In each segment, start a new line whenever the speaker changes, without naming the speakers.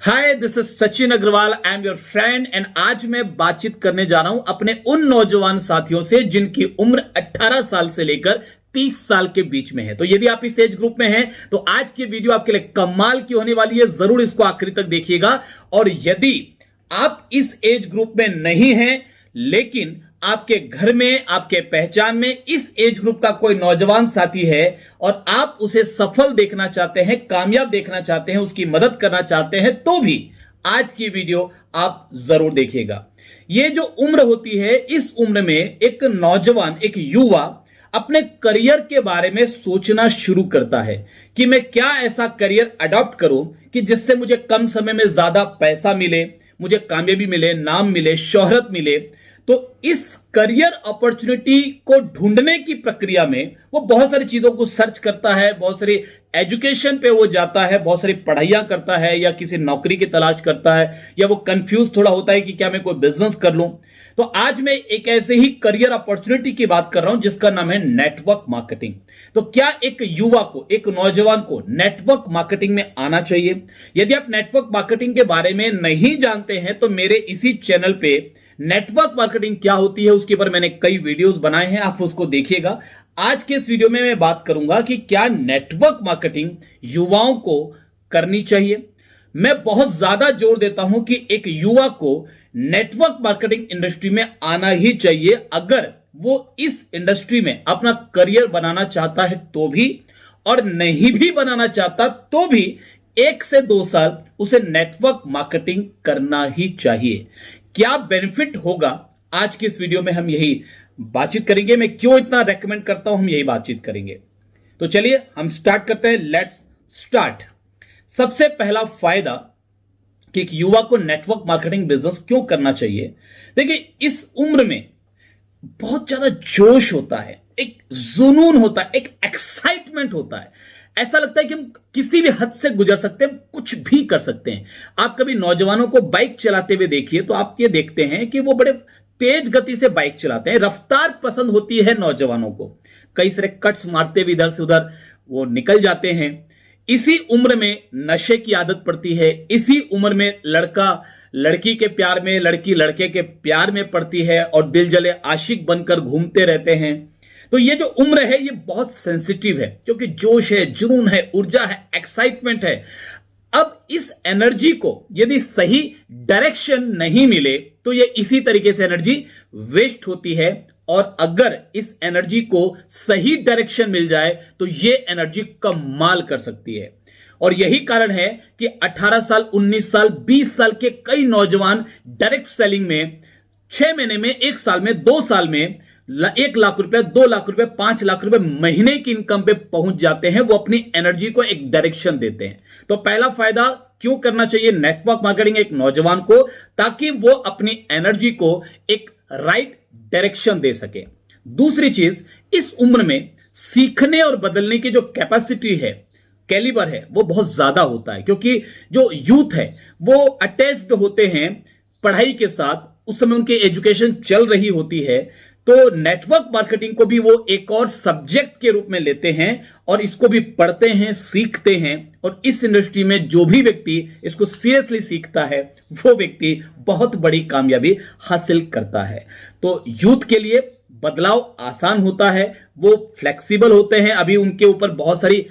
Hi, this is Sachin Agarwal. I am your friend and आज मैं बातचीत करने जा रहा हूं अपने उन नौजवान साथियों से जिनकी उम्र 18 साल से लेकर 30 साल के बीच में है। तो यदि आप इस एज ग्रुप में हैं तो आज की वीडियो आपके लिए कमाल की होने वाली है। जरूर इसको आखिरी तक देखिएगा। और यदि आप इस एज ग्रुप में नहीं हैं लेकिन आपके घर में, आपके पहचान में इस एज ग्रुप का कोई नौजवान साथी है और आप उसे सफल देखना चाहते हैं, कामयाब देखना चाहते हैं, उसकी मदद करना चाहते हैं, तो भी आज की वीडियो आप जरूर देखिएगा। ये जो उम्र होती है, इस उम्र में एक नौजवान, एक युवा अपने करियर के बारे में सोचना शुरू करता है कि मैं क्या ऐसा करियर अडॉप्ट करूं कि जिससे मुझे कम समय में ज्यादा पैसा मिले, मुझे कामयाबी मिले, नाम मिले, शोहरत मिले। तो इस करियर अपॉर्चुनिटी को ढूंढने की प्रक्रिया में वो बहुत सारी चीजों को सर्च करता है, बहुत सारी एजुकेशन पे वो जाता है, बहुत सारी पढ़ाइयां करता है, या किसी नौकरी की तलाश करता है, या वो कंफ्यूज थोड़ा होता है कि क्या मैं कोई बिजनेस कर लूं। तो आज मैं एक ऐसे ही करियर अपॉर्चुनिटी की बात कर रहा हूं जिसका नाम है नेटवर्क मार्केटिंग। तो क्या एक युवा को, एक नौजवान को नेटवर्क मार्केटिंग में आना चाहिए? यदि आप नेटवर्क मार्केटिंग के बारे में नहीं जानते हैं तो मेरे इसी चैनल पे नेटवर्क मार्केटिंग क्या होती है उसके ऊपर मैंने कई वीडियोस बनाए हैं, आप उसको देखिएगा। आज के इस वीडियो में मैं बात करूंगा कि क्या नेटवर्क मार्केटिंग युवाओं को करनी चाहिए। मैं बहुत ज्यादा जोर देता हूं कि एक युवा को नेटवर्क मार्केटिंग इंडस्ट्री में आना ही चाहिए अगर वो इस इंडस्ट्री में अपना करियर बनाना चाहता है तो भी, और नहीं भी बनाना चाहता तो भी 1 से 2 साल उसे नेटवर्क मार्केटिंग करना ही चाहिए। क्या बेनिफिट होगा, आज की इस वीडियो में हम यही बातचीत करेंगे। मैं क्यों इतना रेकमेंड करता हूं, हम यही बातचीत करेंगे। तो चलिए हम स्टार्ट करते हैं। Let's start. सबसे पहला फायदा कि एक युवा को नेटवर्क मार्केटिंग बिजनेस क्यों करना चाहिए। देखिए, इस उम्र में बहुत ज्यादा जोश होता है, एक जुनून होता है, एक एक्साइटमेंट होता है। ऐसा लगता है कि हम किसी भी हद से गुजर सकते हैं, कुछ भी कर सकते हैं। आप कभी नौजवानों को बाइक चलाते हुए देखिए तो आप ये देखते हैं कि वो बड़े तेज गति से बाइक चलाते हैं। रफ्तार पसंद होती है नौजवानों को, कई सारे कट्स मारते हुए इधर से उधर वो निकल जाते हैं। इसी उम्र में नशे की आदत पड़ती है। इसी उम्र में लड़का लड़की के प्यार में, लड़की लड़के के प्यार में पड़ती है और दिल जले आशिक बनकर घूमते रहते हैं। तो ये जो उम्र है ये बहुत सेंसिटिव है क्योंकि जोश है, जुनून है, ऊर्जा है, एक्साइटमेंट है। अब इस एनर्जी को यदि सही डायरेक्शन नहीं मिले तो ये इसी तरीके से एनर्जी वेस्ट होती है, और अगर इस एनर्जी को सही डायरेक्शन मिल जाए तो ये एनर्जी कमाल कर सकती है। और यही कारण है कि 18 साल, 19 साल, 20 साल के कई नौजवान डायरेक्ट सेलिंग में 6 महीने में, 1 साल में, 2 साल में 1 लाख रुपए, 2 लाख रुपए, 5 लाख रुपए महीने की इनकम पे पहुंच जाते हैं। वो अपनी एनर्जी को एक डायरेक्शन देते हैं। तो पहला फायदा क्यों करना चाहिए नेटवर्क मार्केटिंग एक नौजवान को, ताकि वो अपनी एनर्जी को एक राइट डायरेक्शन दे सके। दूसरी चीज, इस उम्र में सीखने और बदलने की जो कैपेसिटी है, कैलिबर है, वो बहुत ज्यादा होता है क्योंकि जो यूथ है वो अटैच्ड होते हैं पढ़ाई के साथ। उस समय उनकी एजुकेशन चल रही होती है। तो नेटवर्क मार्केटिंग को भी वो एक और सब्जेक्ट के रूप में लेते हैं और इसको भी पढ़ते हैं, सीखते हैं। और इस इंडस्ट्री में जो भी व्यक्ति इसको सीरियसली सीखता है वो व्यक्ति बहुत बड़ी कामयाबी हासिल करता है। तो यूथ के लिए बदलाव आसान होता है, वो फ्लेक्सिबल होते हैं। अभी उनके ऊपर बहुत सारी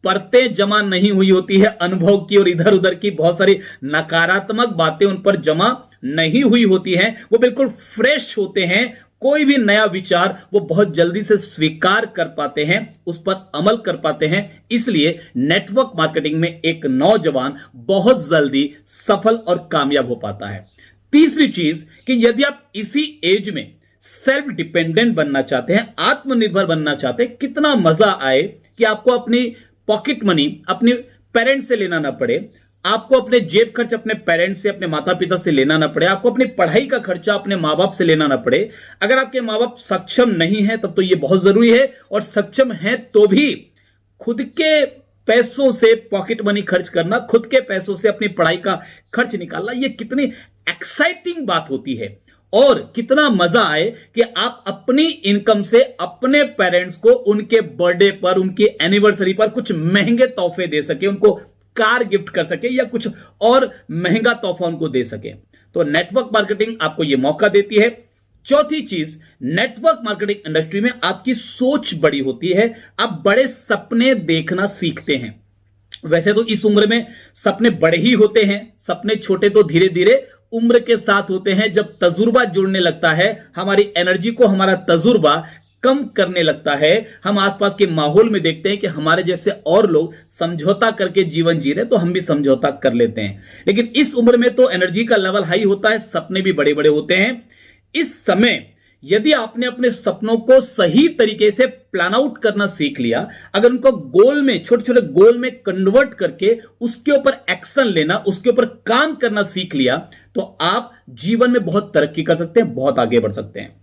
परतें जमा नहीं हुई होती है अनुभव की, और इधर उधर की बहुत सारी नकारात्मक बातें उन पर जमा नहीं हुई होती हैं। वो बिल्कुल फ्रेश होते हैं। कोई भी नया विचार वो बहुत जल्दी से स्वीकार कर पाते हैं, उस पर अमल कर पाते हैं। इसलिए नेटवर्क मार्केटिंग में एक नौजवान बहुत जल्दी सफल और कामयाब हो पाता है। तीसरी चीज कि यदि आप इसी एज में सेल्फ डिपेंडेंट बनना चाहते हैं, आत्मनिर्भर बनना चाहते हैं, कितना मजा आए कि आपको अपनी पॉकेट मनी अपने पेरेंट्स से लेना ना पड़े, आपको अपने जेब खर्च अपने पेरेंट्स से, अपने माता पिता से लेना ना पड़े, आपको अपनी पढ़ाई का खर्चा अपने माँ बाप से लेना ना पड़े। अगर आपके माँ बाप सक्षम नहीं है तब तो ये बहुत जरूरी है, और सक्षम है तो भी खुद के पैसों से पॉकेट मनी खर्च करना, खुद के पैसों से अपनी पढ़ाई का खर्च निकालना, ये कितनी एक्साइटिंग बात होती है। और कितना मजा आए कि आप अपनी इनकम से अपने पेरेंट्स को उनके बर्थडे पर, उनकी एनिवर्सरी पर कुछ महंगे तोहफे दे सके, उनको कार गिफ्ट कर सके या कुछ और महंगा तोहफा उनको दे सके। तो नेटवर्क मार्केटिंग आपको यह मौका देती है। चौथी चीज, नेटवर्क मार्केटिंग इंडस्ट्री में आपकी सोच बड़ी होती है, आप बड़े सपने देखना सीखते हैं। वैसे तो इस उम्र में सपने बड़े ही होते हैं, सपने छोटे तो धीरे धीरे उम्र के साथ होते हैं। जब तजुर्बा जुड़ने लगता है, हमारी एनर्जी को हमारा तजुर्बा कम करने लगता है, हम आसपास के माहौल में देखते हैं कि हमारे जैसे और लोग समझौता करके जीवन जी रहे, तो हम भी समझौता कर लेते हैं। लेकिन इस उम्र में तो एनर्जी का लेवल हाई होता है, सपने भी बड़े बड़े होते हैं। इस समय यदि आपने अपने सपनों को सही तरीके से प्लान आउट करना सीख लिया, अगर उनको गोल में, छोटे छोटे गोल में कन्वर्ट करके उसके ऊपर एक्शन लेना, उसके ऊपर काम करना सीख लिया, तो आप जीवन में बहुत तरक्की कर सकते हैं, बहुत आगे बढ़ सकते हैं।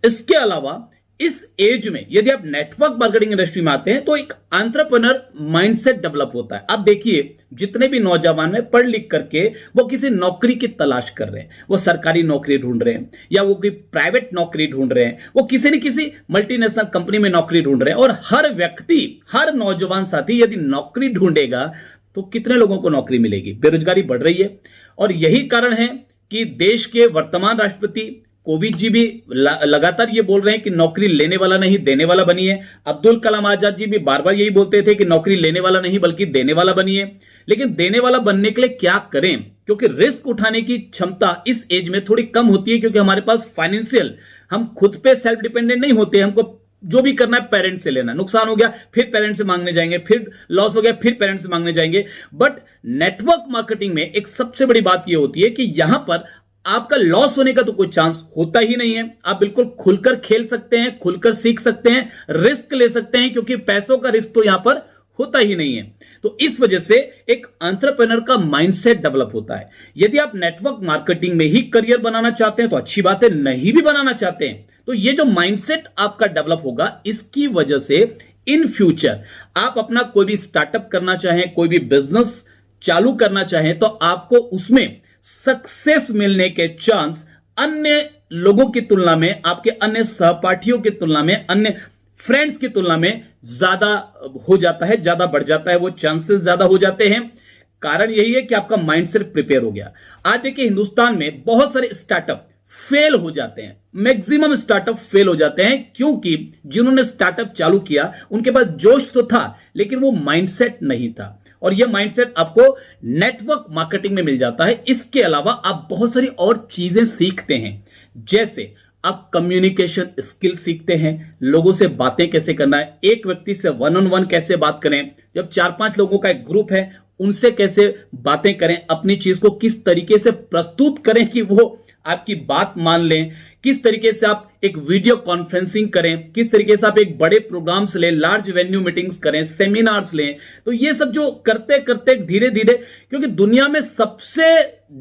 इसके अलावा इस एज में यदि आप नेटवर्क मार्केटिंग इंडस्ट्री में आते हैं तो एक एंटरप्रेन्योर माइंडसेट डेवलप होता है। आप देखिए, जितने भी नौजवान हैं पढ़ लिख करके वो किसी नौकरी की तलाश कर रहे हैं, वो सरकारी नौकरी ढूंढ रहे हैं या वो कोई प्राइवेट नौकरी ढूंढ रहे हैं, वो किसी न किसी मल्टीनेशनल कंपनी में नौकरी ढूंढ रहे हैं। और हर व्यक्ति, हर नौजवान साथी यदि नौकरी ढूंढेगा तो कितने लोगों को नौकरी मिलेगी? बेरोजगारी बढ़ रही है। और यही कारण है कि देश के वर्तमान राष्ट्रपति कोविंद जी भी लगातार ये बोल रहे हैं कि नौकरी लेने वाला नहीं देने वाला बनिए। अब्दुल कलाम आजाद जी भी बार बार यही बोलते थे कि नौकरी लेने वाला नहीं बल्कि देने वाला बनिए। लेकिन देने वाला बनने के लिए क्या करें? क्योंकि रिस्क उठाने की क्षमता इस एज में थोड़ी कम होती है, क्योंकि हमारे पास फाइनेंशियल, हम खुद पे सेल्फ डिपेंडेंट नहीं होते। हमको जो भी करना है पेरेंट्स से लेना, नुकसान हो गया फिर पेरेंट्स से मांगने जाएंगे, फिर लॉस हो गया फिर पेरेंट्स से मांगने जाएंगे। बट नेटवर्क मार्केटिंग में एक सबसे बड़ी बात यह होती है कि यहां पर आपका लॉस होने का तो कोई चांस होता ही नहीं है। आप बिल्कुल खुलकर खेल सकते हैं, खुलकर सीख सकते हैं, रिस्क ले सकते हैं, क्योंकि पैसों का रिस्क तो यहां पर होता ही नहीं है। तो इस वजह से एक एंटरप्रेन्योर का माइंडसेट डेवलप होता है। यदि आप नेटवर्क मार्केटिंग में ही करियर बनाना चाहते हैं तो अच्छी बात है, नहीं भी बनाना चाहते हैं तो ये जो माइंडसेट आपका डेवलप होगा, इसकी वजह से इन फ्यूचर आप अपना कोई भी स्टार्टअप करना चाहें, कोई भी बिजनेस चालू करना चाहें, तो आपको उसमें सक्सेस मिलने के चांस अन्य लोगों की तुलना में, आपके अन्य सहपाठियों की तुलना में, अन्य फ्रेंड्स की तुलना में ज्यादा हो जाता है, ज्यादा बढ़ जाता है, वो चांसेस ज्यादा हो जाते हैं। कारण यही है कि आपका माइंडसेट प्रिपेयर हो गया। आज देखिए, हिंदुस्तान में बहुत सारे स्टार्टअप फेल हो जाते हैं, मैक्सिमम स्टार्टअप फेल हो जाते हैं, क्योंकि जिन्होंने स्टार्टअप चालू किया उनके पास जोश तो था लेकिन वो माइंडसेट नहीं था। और ये माइंडसेट आपको नेटवर्क मार्केटिंग में मिल जाता है। इसके अलावा आप बहुत सारी और चीजें सीखते हैं, जैसे आप कम्युनिकेशन स्किल सीखते हैं, लोगों से बातें कैसे करना है, एक व्यक्ति से वन ऑन वन कैसे बात करें, जब 4-5 लोगों का एक ग्रुप है उनसे कैसे बातें करें, अपनी चीज को किस तरीके से प्रस्तुत करें कि वो आपकी बात मान लें, किस तरीके से आप एक वीडियो कॉन्फ्रेंसिंग करें, किस तरीके से आप एक बड़े प्रोग्राम्स लें, लार्ज वेन्यू मीटिंग्स करें, सेमिनार्स लें। तो ये सब जो करते करते धीरे धीरे, क्योंकि दुनिया में सबसे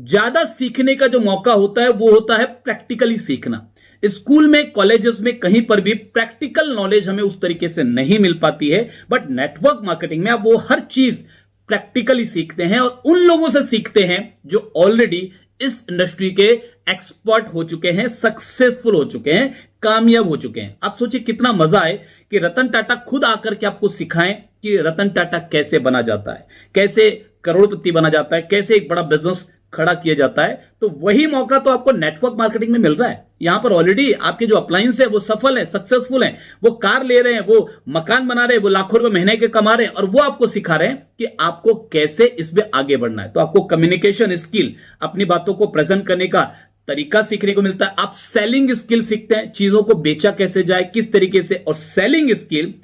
ज्यादा सीखने का जो मौका होता है वो होता है प्रैक्टिकली सीखना। स्कूल में, कॉलेजेस में, कहीं पर भी प्रैक्टिकल नॉलेज हमें उस तरीके से नहीं मिल पाती है। बट नेटवर्क मार्केटिंग में आप वो हर चीज प्रैक्टिकली सीखते हैं और उन लोगों से सीखते हैं जो ऑलरेडी इस इंडस्ट्री के एक्सपर्ट हो चुके हैं, सक्सेसफुल हो चुके हैं, कामयाब हो चुके हैं। आप सोचिए कितना मजा आए कि रतन टाटा खुद आकर के आपको सिखाएं कि रतन टाटा कैसे बना जाता है, कैसे करोड़पति बना जाता है, कैसे एक बड़ा बिजनेस खड़ा किया जाता है। तो वही मौका तो आपको नेटवर्क मार्केटिंग में मिल रहा है। यहां पर ऑलरेडी आपके जो अप्लायंस है वो सफल है, सक्सेसफुल है, वो कार ले रहे हैं, वो मकान बना रहे हैं, वो लाखों रुपए महीने के कमा रहे हैं, और वो आपको सिखा रहे हैं कि आपको कैसे इसमें आगे बढ़ना है। तो आपको कम्युनिकेशन स्किल, अपनी बातों को प्रेजेंट करने का तरीका सीखने को मिलता है। आप सेलिंग स्किल सीखते हैं, चीजों को बेचा कैसे जाए, किस तरीके से। और सेलिंग स्किल,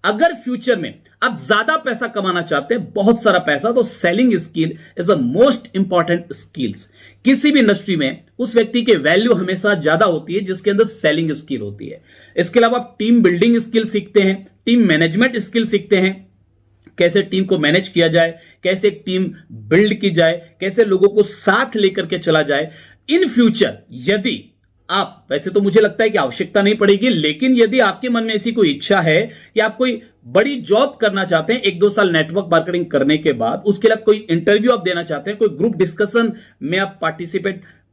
अगर फ्यूचर में आप ज्यादा पैसा कमाना चाहते हैं, बहुत सारा पैसा, तो selling skill is a most important skills. किसी भी इंडस्ट्री में उस व्यक्ति की वैल्यू हमेशा ज्यादा होती है जिसके अंदर सेलिंग स्किल होती है। इसके अलावा आप टीम बिल्डिंग स्किल सीखते हैं, टीम मैनेजमेंट स्किल सीखते हैं, कैसे टीम को मैनेज किया जाए, कैसे एक टीम बिल्ड की जाए, कैसे लोगों को साथ लेकर के चला जाए। इन फ्यूचर यदि आप, वैसे तो मुझे लगता है कि आवश्यकता नहीं पड़ेगी, लेकिन यदि आपके मन में ऐसी कोई इच्छा है कि आप कोई बड़ी जॉब करना चाहते हैं 1-2 साल नेटवर्क मार्केटिंग करने के बाद, उसके लिए कोई इंटरव्यू आप देना चाहते हैं, कोई ग्रुप डिस्कशन में आप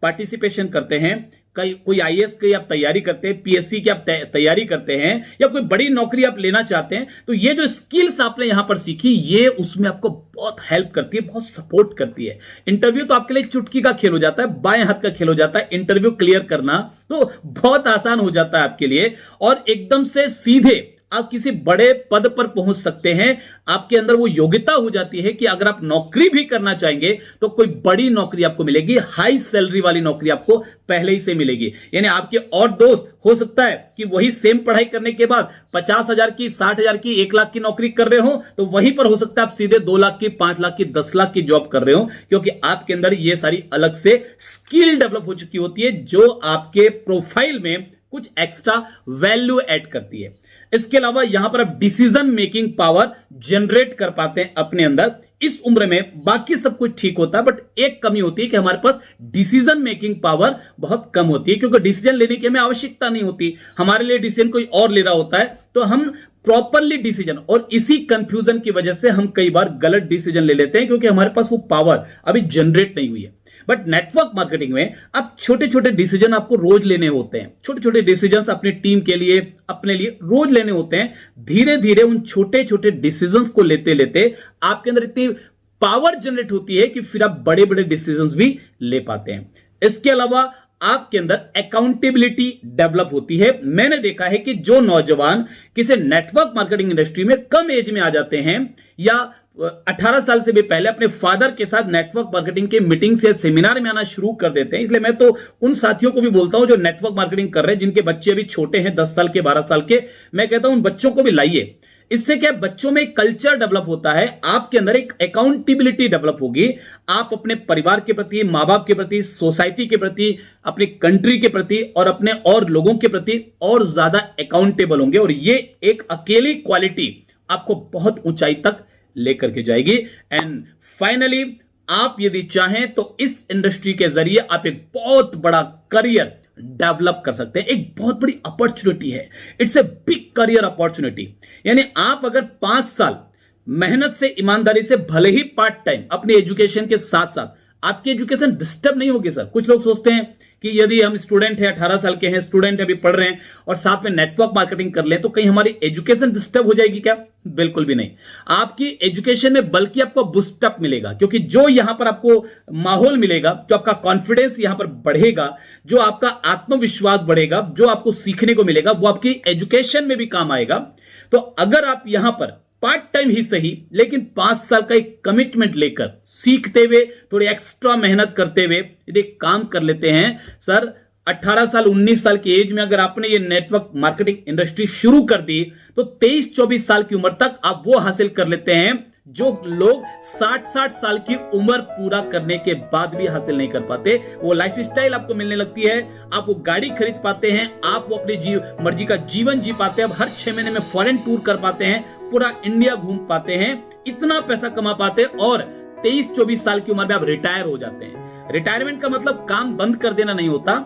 पार्टिसिपेशन करते हैं, कोई आईएएस की आप तैयारी करते हैं, पीएससी की आप तैयारी करते हैं, या कोई बड़ी नौकरी आप लेना चाहते हैं, तो ये जो स्किल्स आपने यहां पर सीखी, ये उसमें आपको बहुत हेल्प करती है, बहुत सपोर्ट करती है। इंटरव्यू तो आपके लिए चुटकी का खेल हो जाता है, बाएं हाथ का खेल हो जाता है। इंटरव्यू क्लियर करना तो बहुत आसान हो जाता है आपके लिए, और एकदम से सीधे आप किसी बड़े पद पर पहुंच सकते हैं। आपके अंदर वो योग्यता हो जाती है कि अगर आप नौकरी भी करना चाहेंगे तो कोई बड़ी नौकरी आपको मिलेगी, हाई सैलरी वाली नौकरी आपको पहले ही से मिलेगी। यानी आपके और दोस्त हो सकता है कि वही सेम पढ़ाई करने के बाद 50,000 की, 60,000 की, 1 लाख की नौकरी कर रहे हो, तो वहीं पर हो सकता है आप सीधे 2 लाख की, 5 लाख की, 10 लाख की जॉब कर रहे हो, क्योंकि आपके अंदर ये सारी अलग से स्किल डेवलप हो चुकी होती है, जो आपके प्रोफाइल में कुछ एक्स्ट्रा वैल्यू ऐड करती है। इसके अलावा यहां पर आप डिसीजन मेकिंग पावर जनरेट कर पाते हैं अपने अंदर। इस उम्र में बाकी सब कुछ ठीक होता है, बट एक कमी होती है कि हमारे पास डिसीजन मेकिंग पावर बहुत कम होती है, क्योंकि डिसीजन लेने की हमें आवश्यकता नहीं होती, हमारे लिए डिसीजन कोई और ले रहा होता है, तो हम प्रॉपरली डिसीजन, और इसी कंफ्यूजन की वजह से हम कई बार गलत डिसीजन ले लेते हैं, क्योंकि हमारे पास वो पावर अभी जनरेट नहीं हुई है। बट नेटवर्क मार्केटिंग में अब छोटे छोटे डिसीजन आपको रोज लेने होते हैं, छोटे छोटे डिसीजन अपनी टीम के लिए, अपने लिए रोज लेने होते हैं। धीरे धीरे उन छोटे छोटे डिसीजन को लेते लेते आपके अंदर इतनी पावर जनरेट होती है कि फिर आप बड़े बड़े डिसीजन भी ले पाते हैं। इसके अलावा आपके अंदर अकाउंटेबिलिटी डेवलप होती है। मैंने देखा है कि जो नौजवान किसी नेटवर्क मार्केटिंग इंडस्ट्री में कम एज में आ जाते हैं, या 18 साल से भी पहले अपने फादर के साथ नेटवर्क मार्केटिंग के मीटिंग से सेमिनार में आना शुरू कर देते हैं। इसलिए मैं तो उन साथियों को भी बोलता हूं जो नेटवर्क मार्केटिंग कर रहे हैं, जिनके बच्चे अभी छोटे हैं, 10 साल के, 12 साल के, मैं कहता हूं उन बच्चों को भी लाइए। इससे क्या बच्चों में एक कल्चर डेवलप होता है, आपके अंदर एक अकाउंटेबिलिटी डेवलप होगी। आप अपने परिवार के प्रति, मां बाप के प्रति, सोसाइटी के प्रति, अपनी कंट्री के प्रति और अपने और लोगों के प्रति और ज्यादा अकाउंटेबल होंगे, और ये एक अकेली क्वालिटी आपको बहुत ऊंचाई तक लेकर के जाएगी। एंड फाइनली आप यदि चाहें तो इस इंडस्ट्री के जरिए आप एक बहुत बड़ा करियर डेवलप कर सकते हैं। एक बहुत बड़ी अपॉर्चुनिटी है, it's a big career opportunity. यानी आप अगर 5 साल मेहनत से, ईमानदारी से, भले ही पार्ट टाइम अपने एजुकेशन के साथ साथ, आपकी एजुकेशन डिस्टर्ब नहीं होगी। सर, कुछ लोग सोचते हैं कि यदि हम स्टूडेंट हैं, 18 साल के हैं, स्टूडेंट अभी पढ़ रहे हैं, और साथ में नेटवर्क मार्केटिंग कर लें तो कहीं हमारी एजुकेशन डिस्टर्ब हो जाएगी क्या? बिल्कुल भी नहीं। आपकी एजुकेशन में बल्कि आपको बूस्टअप मिलेगा, क्योंकि जो यहां पर आपको माहौल मिलेगा, जो आपका कॉन्फिडेंस यहां पर बढ़ेगा, जो आपका आत्मविश्वास बढ़ेगा, जो आपको सीखने को मिलेगा, वो आपकी एजुकेशन में भी काम आएगा। तो अगर आप यहां पर पार्ट टाइम ही सही, लेकिन 5 साल का एक कमिटमेंट लेकर, सीखते हुए, थोड़ी एक्स्ट्रा मेहनत करते हुए यदि काम कर लेते हैं, सर 18 साल 19 साल की एज में अगर आपने ये नेटवर्क मार्केटिंग इंडस्ट्री शुरू कर दी, तो 23-24 साल की उम्र तक आप वो हासिल कर लेते हैं जो लोग 60-60 साल की उम्र पूरा करने के बाद भी हासिल नहीं कर पाते। वो लाइफस्टाइल आपको मिलने लगती है, आप वो गाड़ी खरीद पाते हैं, आप वो अपनी मर्जी का जीवन जी पाते हैं, अब हर 6 महीने में फॉरेन टूर कर पाते हैं, पूरा इंडिया घूम पाते हैं, इतना पैसा कमा पाते हैं, और 23-24 साल की उम्र में आप रिटायर हो जाते हैं। रिटायरमेंट का मतलब काम बंद कर देना नहीं होता,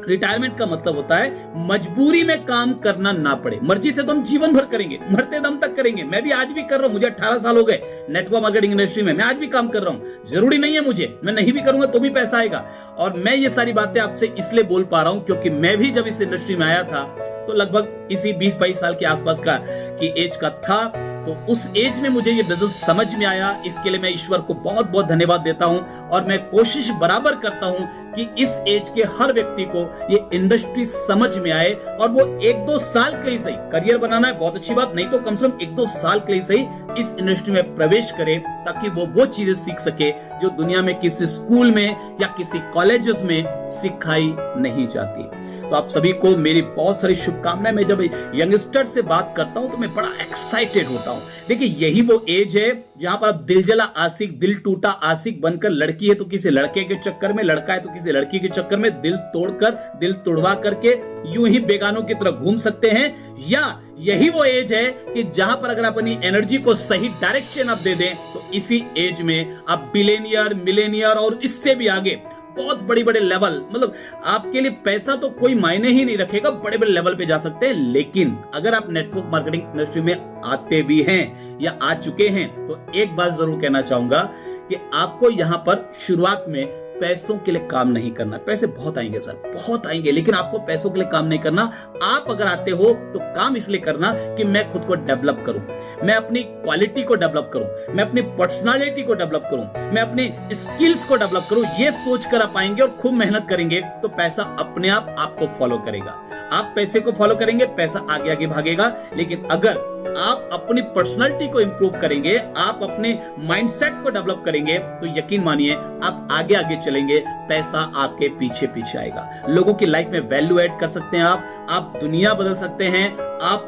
रिटायरमेंट का मतलब होता है मजबूरी में काम करना ना पड़े। मर्जी से तो हम जीवन भर करेंगे, मरते दम तक करेंगे। मैं भी आज भी कर रहा हूं, मुझे 18 साल हो गए नेटवर्क मार्केटिंग इंडस्ट्री में, मैं आज भी काम कर रहा हूं। जरूरी नहीं है मुझे, मैं नहीं भी करूंगा तो भी पैसा आएगा। और मैं ये सारी बातें आपसे इसलिए बोल पा रहा हूं क्योंकि मैं भी जब इस इंडस्ट्री में आया था तो लगभग इसी 20-22 साल के आसपास की एज का था। तो उस एज में मुझे ये बिजनेस समझ में आया। इसके लिए मैं ईश्वर को बहुत बहुत धन्यवाद देता हूं, और मैं कोशिश बराबर करता हूं कि इस एज के हर व्यक्ति को ये इंडस्ट्री समझ में आए, और वो 1-2 साल के लिए सही, करियर बनाना है बहुत अच्छी बात, नहीं तो कम से कम 1-2 साल के लिए सही इस इंडस्ट्री में प्रवेश करे, ताकि वो चीजें सीख सके जो दुनिया में किसी स्कूल में या किसी कॉलेजेस में सिखाई नहीं जाती। तो आप सभी को मेरी बहुत सारी शुभकामनाएं। मैं जब यंगस्टर से बात करता हूं तो मैं बड़ा एक्साइटेड होता हूं। देखिए, यही वो एज है जहां पर आप दिल जला आशिक, दिल टूटा आशिक बनकर, लड़की है तो किसी लड़के के चक्कर में, लड़का है तो किसी लड़की के चक्कर में दिल तोड़कर, दिल तोड़वा करके यूं ही बेगानों की तरफ घूम सकते हैं। या यही वो एज है कि जहां पर अगर आप अपनी एनर्जी को सही डायरेक्शन आप दे दें तो इसी एज में आप बिलियनियर, मिलेनियर और इससे भी आगे बहुत बड़ी बड़े लेवल, मतलब आपके लिए पैसा तो कोई मायने ही नहीं रखेगा, बड़े बड़े लेवल पे जा सकते हैं। लेकिन अगर आप नेटवर्क मार्केटिंग इंडस्ट्री में आते भी हैं या आ चुके हैं तो एक बात जरूर कहना चाहूंगा कि आपको यहां पर शुरुआत में पैसों के लिए काम नहीं करना। पैसे बहुत आएंगे सर, बहुत आएंगे, लेकिन आपको पैसों के लिए काम नहीं करना। आप अगर आते हो तो काम इसलिए करना कि मैं खुद को डेवलप करूं, मैं अपनी क्वालिटी को डेवलप करूं, मैं अपनी पर्सनालिटी को डेवलप करूं, मैं अपनी स्किल्स को डेवलप करूं। ये सोचकर आप आएंगे और खूब मेहनत करेंगे तो पैसा अपने आप आपको फॉलो करेगा। आप पैसे को फॉलो करेंगे, पैसा आगे आगे भागेगा। लेकिन अगर आप अपनी पर्सनालिटी को इंप्रूव करेंगे, आप अपने माइंडसेट को डेवलप करेंगे, तो यकीन मानिए आप आगे आगे चलेंगे, पैसा आपके पीछे पीछे आएगा। लोगों की लाइफ में वैल्यू ऐड कर सकते हैं आप दुनिया बदल सकते हैं, आप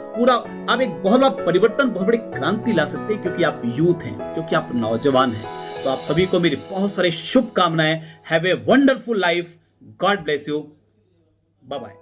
एक बहुत बड़ा परिवर्तन, बहुत बड़ी क्रांति ला सकते हैं, क्योंकि आप यूथ हैं, क्योंकि आप नौजवान हैं। तो आप सभी को मेरी बहुत सारी शुभकामनाएं। Have a wonderful life. God bless you. Bye bye.